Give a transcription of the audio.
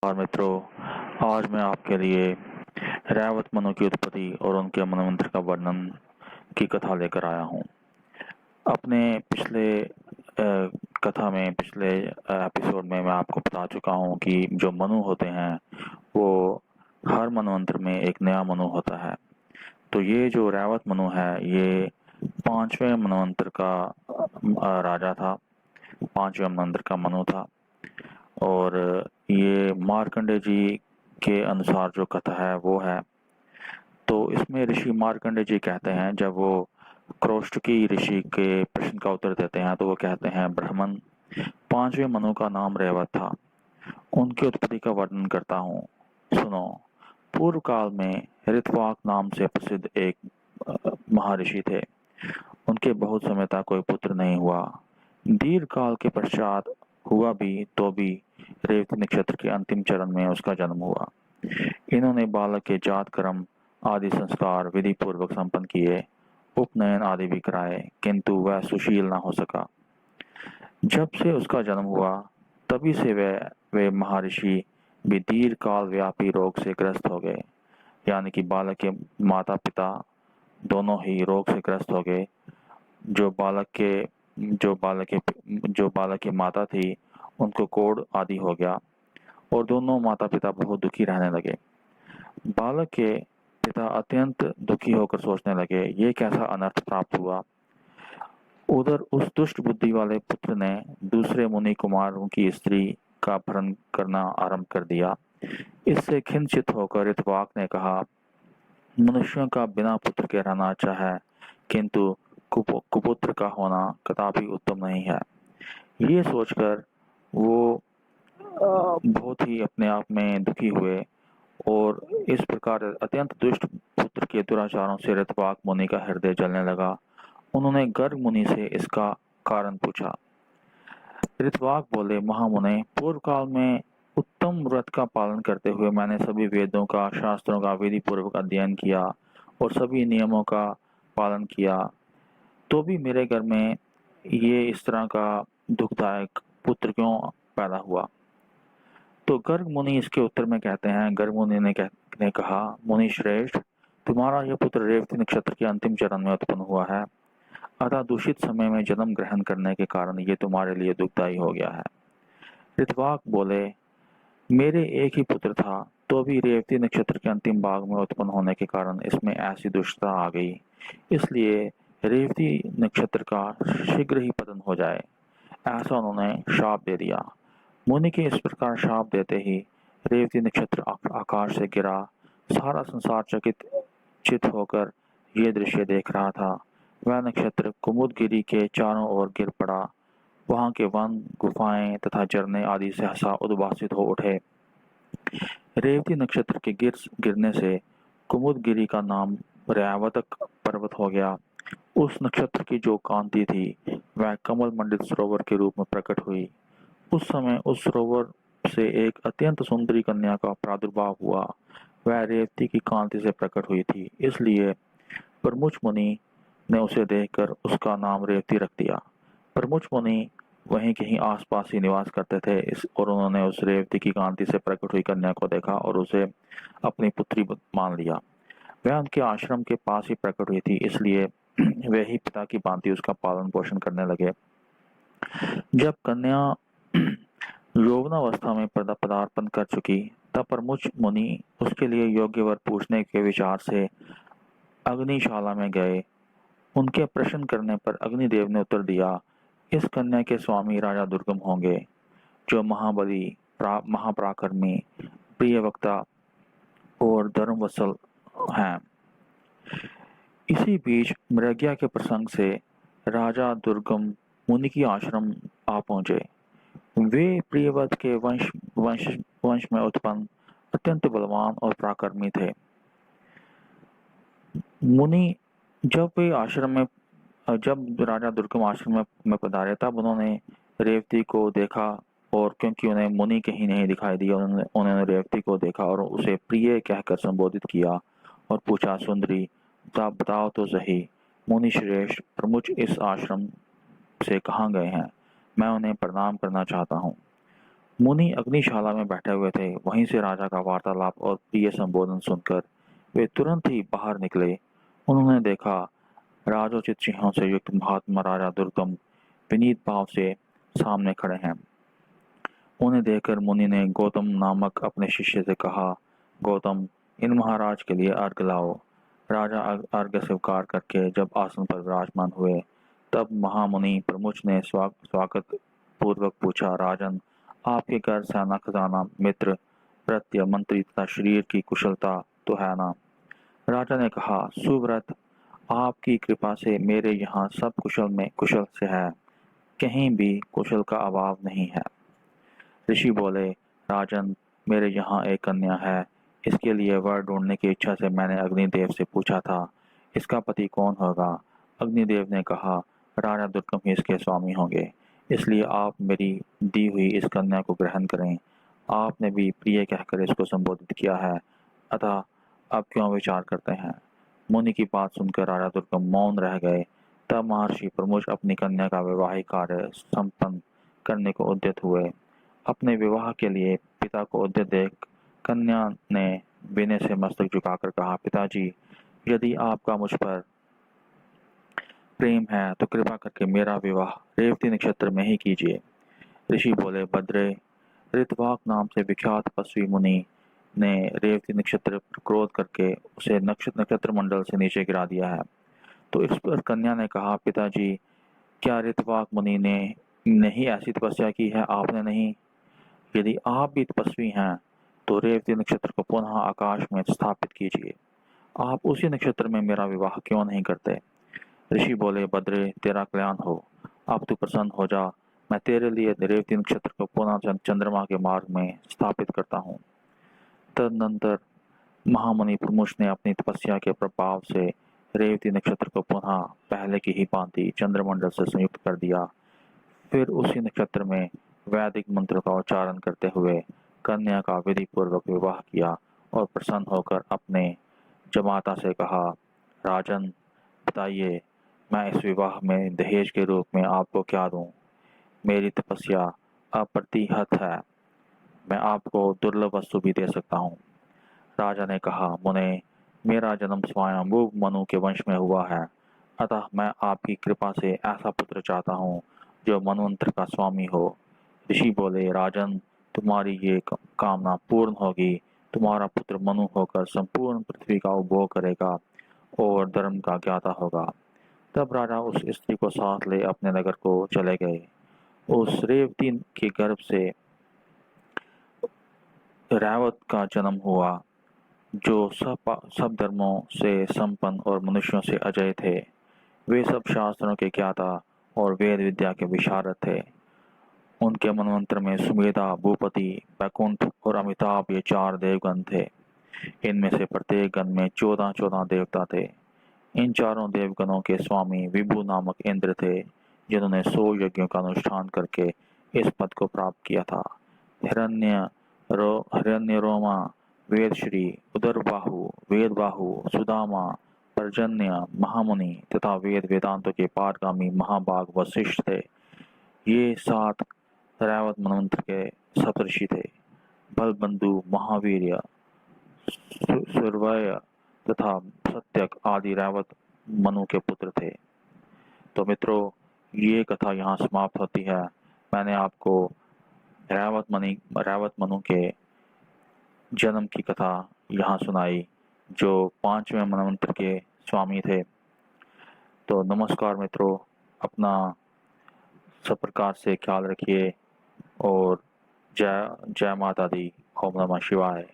और मित्रों, आज मैं आपके लिए रैवत मनु की उत्पत्ति और उनके मनमंत्र का वर्णन की कथा लेकर आया हूँ। अपने पिछले कथा में पिछले एपिसोड में मैं आपको बता चुका हूँ कि जो मनु होते हैं वो हर मनवंतर में एक नया मनु होता है। तो ये जो रैवत मनु है ये 5वें मनवंतर का राजा था, 5वें मनवंतर का मनु था। और ये मार्कंडे जी के अनुसार जो कथा है वो है। तो इसमें ऋषि मार्कंडे जी कहते हैं, जब वो क्रोष्टकी ऋषि के प्रश्न का उत्तर देते हैं तो वो कहते हैं, ब्राह्मण 5वें मनु का नाम रेवत था। उनकी उत्पत्ति का वर्णन करता हूँ, सुनो। पूर्व काल में ऋत्वाक नाम से प्रसिद्ध एक महर्षि थे। उनके बहुत समय तक कोई पुत्र नहीं हुआ। दीर्घ काल के पश्चात हुआ भी तो भी रेवती नक्षत्र के अंतिम चरण में उसका जन्म हुआ। इन्होंने बालक के जात कर्म आदि संस्कार विधि पूर्वक संपन्न किए, उपनयन आदि भी कराए, किंतु वह सुशील न हो सका। जब से उसका जन्म हुआ तभी से वे महर्षि भी दीर्घ काल व्यापी रोग से ग्रस्त हो गए। यानी कि बालक के माता पिता दोनों ही रोग से ग्रस्त हो गए। जो बालक के जो बालक की माता थी उनको कोढ़ आदि हो गया और दोनों माता पिता बहुत दुखी रहने लगे। बालक के पिता अत्यंत दुखी होकर सोचने लगे, ये कैसा अनर्थ प्राप्त हुआ। उधर उस दुष्ट बुद्धि वाले पुत्र ने दूसरे मुनि कुमारों की स्त्री का अपहरण करना आरंभ कर दिया। इससे खिंचित होकर ऋत्वाक ने कहा, मनुष्यों का बिना पुत्र के रहना अच्छा है, किंतु कुपुत्र का होना कदापि उत्तम नहीं है। ये सोचकर वो बहुत ही अपने आप में दुखी हुए और इस प्रकार अत्यंत दुष्ट पुत्र के दुराचारों से ऋत्वाक मुनि का हृदय जलने लगा। उन्होंने गर्ग मुनि से इसका कारण पूछा। ऋत्वाक बोले, महामुने, पूर्व काल में उत्तम व्रत का पालन करते हुए मैंने सभी वेदों का, शास्त्रों का विधि पूर्वक अध्ययन किया और सभी नियमों का पालन किया, तो भी मेरे घर में ये इस तरह का दुखदायक पुत्र क्यों पैदा हुआ। तो गर्ग मुनि इसके उत्तर में कहते हैं, गर्ग मुनि ने कहा, मुनि श्रेष्ठ, तुम्हारा यह पुत्र रेवती नक्षत्र के अंतिम चरण में उत्पन्न हुआ है, अतः दूषित समय में जन्म ग्रहण करने के कारण ये तुम्हारे लिए दुखदायी हो गया है। ऋत्वाक बोले, मेरे एक ही पुत्र था, तो भी रेवती नक्षत्र के अंतिम भाग में उत्पन्न होने के कारण इसमें ऐसी दुष्टता आ गई, इसलिए रेवती नक्षत्र का शीघ्र ही पतन हो जाए, ऐसा उन्होंने शाप दे दिया। मुनि के इस प्रकार शाप देते ही रेवती नक्षत्र आकाश से गिरा। सारा संसार चित होकर ये दृश्य देख रहा था। वह नक्षत्र कुमुदगिरी के चारों ओर गिर पड़ा। वहां के वन, गुफाएं तथा झरने आदि सहसा उद्भासित हो उठे। रेवती नक्षत्र के गिरने से कुमुदगिरी का नाम रैवतक पर्वत हो गया। उस नक्षत्र की जो कांति थी वह कमल मंडित सरोवर के रूप में प्रकट हुई। उस समय उस सरोवर से एक अत्यंत सुंदरी कन्या का प्रादुर्भाव हुआ। वह रेवती की कांति से प्रकट हुई थी, इसलिए प्रमुच मुनि ने उसे देखकर उसका नाम रेवती रख दिया। प्रमुच मुनि वहीं कहीं आसपास ही निवास करते थे और उन्होंने उस रेवती की कांति से प्रकट हुई कन्या को देखा और उसे अपनी पुत्री मान लिया। वह उनके आश्रम के पास ही प्रकट हुई थी, इसलिए वे ही पिता की भांति उसका पालन पोषण करने लगे। जब कन्या यौवनावस्था में पदार्पण कर चुकी तब प्रमुच मुनि उसके लिए योग्य वर पूछने के विचार से अग्निशाला में गए। उनके प्रश्न करने पर अग्निदेव ने उत्तर दिया, इस कन्या के स्वामी राजा दुर्गम होंगे, जो महाबली, महापराक्रमी, प्रिय वक्ता और धर्मवत्सल हैं। इसी बीच मृग्या के प्रसंग से राजा दुर्गम मुनि की आश्रम आ पहुंचे। वे प्रियव्रत के वंश में उत्पन्न अत्यंत बलवान और पराक्रमी थे। मुनि जब राजा दुर्गम आश्रम में पधारे तब उन्होंने रेवती को देखा और क्योंकि उन्हें मुनि कहीं नहीं दिखाई दिया, उन्होंने रेवती को देखा और उसे प्रिय कहकर संबोधित किया और पूछा, सुंदरी, बताओ तो सही, मुनि श्रेष्ठ प्रमुख इस आश्रम से कहाँ गए हैं? मैं उन्हें प्रणाम करना चाहता हूँ। मुनि अग्निशाला में बैठे हुए थे। वहीं से राजा का वार्तालाप और प्रिय संबोधन सुनकर वे तुरंत ही बाहर निकले। उन्होंने देखा राजोचित चिन्हों से युक्त महात्मा राजा दुर्गम विनीत भाव से सामने खड़े हैं। उन्हें देखकर मुनि ने गौतम नामक अपने शिष्य से कहा, गौतम, इन महाराज के लिए अर्घ्य लाओ। राजा अर्घ्य स्वीकार करके जब आसन पर विराजमान हुए, तब महामुनि प्रमुख ने स्वागत पूर्वक पूछा, राजन, आपके घर सेना खजाना मित्र भृत्य मंत्री तथा शरीर की कुशलता तो है ना? राजा ने कहा, सुव्रत, आपकी कृपा से मेरे यहाँ सब कुशल में कुशल से है, कहीं भी कुशल का अभाव नहीं है। ऋषि बोले, राजन, मेरे यहाँ एक कन्या है। इसके लिए वर ढूंढने की इच्छा से मैंने अग्निदेव से पूछा था, इसका पति कौन होगा? अग्निदेव ने कहा, राजा दुर्गम ही इसके स्वामी होंगे, इसलिए आप मेरी दी हुई इस कन्या को ग्रहण करें। आपने भी प्रिय कहकर इसको संबोधित किया है, अतः अब क्यों विचार करते हैं? मुनि की बात सुनकर राजा दुर्गम मौन रह गए। तब महर्षि प्रमुख अपनी कन्या का वैवाहिक कार्य संपन्न करने को उद्यत हुए। अपने विवाह के लिए पिता को उद्यत देख कन्या ने विनय से मस्तक झुकाकर कहा, पिताजी, यदि आपका मुझ पर प्रेम है तो कृपा करके मेरा विवाह रेवती नक्षत्र में ही कीजिए। ऋषि बोले, भद्रे, ऋतवाक नाम से विख्यात तपस्वी मुनि ने रेवती नक्षत्र पर क्रोध करके उसे नक्षत्र मंडल से नीचे गिरा दिया है। तो इस पर कन्या ने कहा, पिताजी, क्या ऋतवाक मुनि ने नहीं ऐसी तपस्या की है? आपने नहीं? यदि आप भी तपस्वी हैं तो रेवती नक्षत्र को पुनः आकाश में स्थापित कीजिए। आप उसी नक्षत्र में मेरा विवाह क्यों नहीं करते? ऋषि बोले, भद्रे, तेरा कल्याण हो, अब तू प्रसन्न हो जा, मैं तेरे लिए रेवती नक्षत्र को पुनः चंद्रमा के मार्ग में स्थापित करता हूँ। तदनंतर महामुनि प्रमुख ने अपनी तपस्या के प्रभाव से रेवती नक्षत्र को पुनः पहले की ही भांति चंद्रमंडल से संयुक्त कर दिया। फिर उसी नक्षत्र में वैदिक मंत्र का उच्चारण करते हुए कन्या का विधि पूर्वक विवाह किया और प्रसन्न होकर अपने जमाता से कहा, राजन, बताइए, मैं इस विवाह में दहेज के रूप में आपको क्या दूं? मेरी तपस्या अप्रतिहत है, मैं आपको दुर्लभ वस्तु भी दे सकता हूँ। राजा ने कहा, मुने, मेरा जन्म स्वयंभू मनु के वंश में हुआ है, अतः मैं आपकी कृपा से ऐसा पुत्र चाहता हूँ जो मनवंतर का स्वामी हो। ऋषि बोले, राजन, तुम्हारी ये कामना पूर्ण होगी। तुम्हारा पुत्र मनु होकर संपूर्ण पृथ्वी का उपभोग करेगा और धर्म का ज्ञाता होगा। तब राजा उस स्त्री को साथ ले अपने नगर को चले गए। उस रेवती के गर्भ से रैवत का जन्म हुआ, जो सब धर्मों से संपन्न और मनुष्यों से अजय थे। वे सब शास्त्रों के ज्ञाता और वेद विद्या के विशारद थे। उनके मनवंतर में सुमेधा, भूपति, बैकुंठ और अमिताभ ये 4 देवगण थे। इनमें से प्रत्येक गण में 14-14 देवता थे। इन चारों देवगणों के स्वामी विभु नामक इंद्र थे, जिन्होंने 100 यज्ञों का अनुष्ठान करके इस पद को प्राप्त किया था। हिरण्यरोमा, वेदश्री, उदरबाहु, वेदबाहु, सुदामा, पर्जन्य, महामुनि तथा वेदांतों के पारगामी महाभाग वशिष्ठ थे। ये 7 रैवत मनवंतर के सप्तऋषि थे। बलबंधु, महावीर्य, सूर्वय तथा सत्यक आदि रैवत मनु के पुत्र थे। तो मित्रों, ये कथा यहाँ समाप्त होती है। मैंने आपको रैवत मनु के जन्म की कथा यहाँ सुनाई, जो 5वें मनवंतर के स्वामी थे। तो नमस्कार मित्रों, अपना सब प्रकार से ख्याल रखिए और जय माता दी। ओम नमः शिवाय।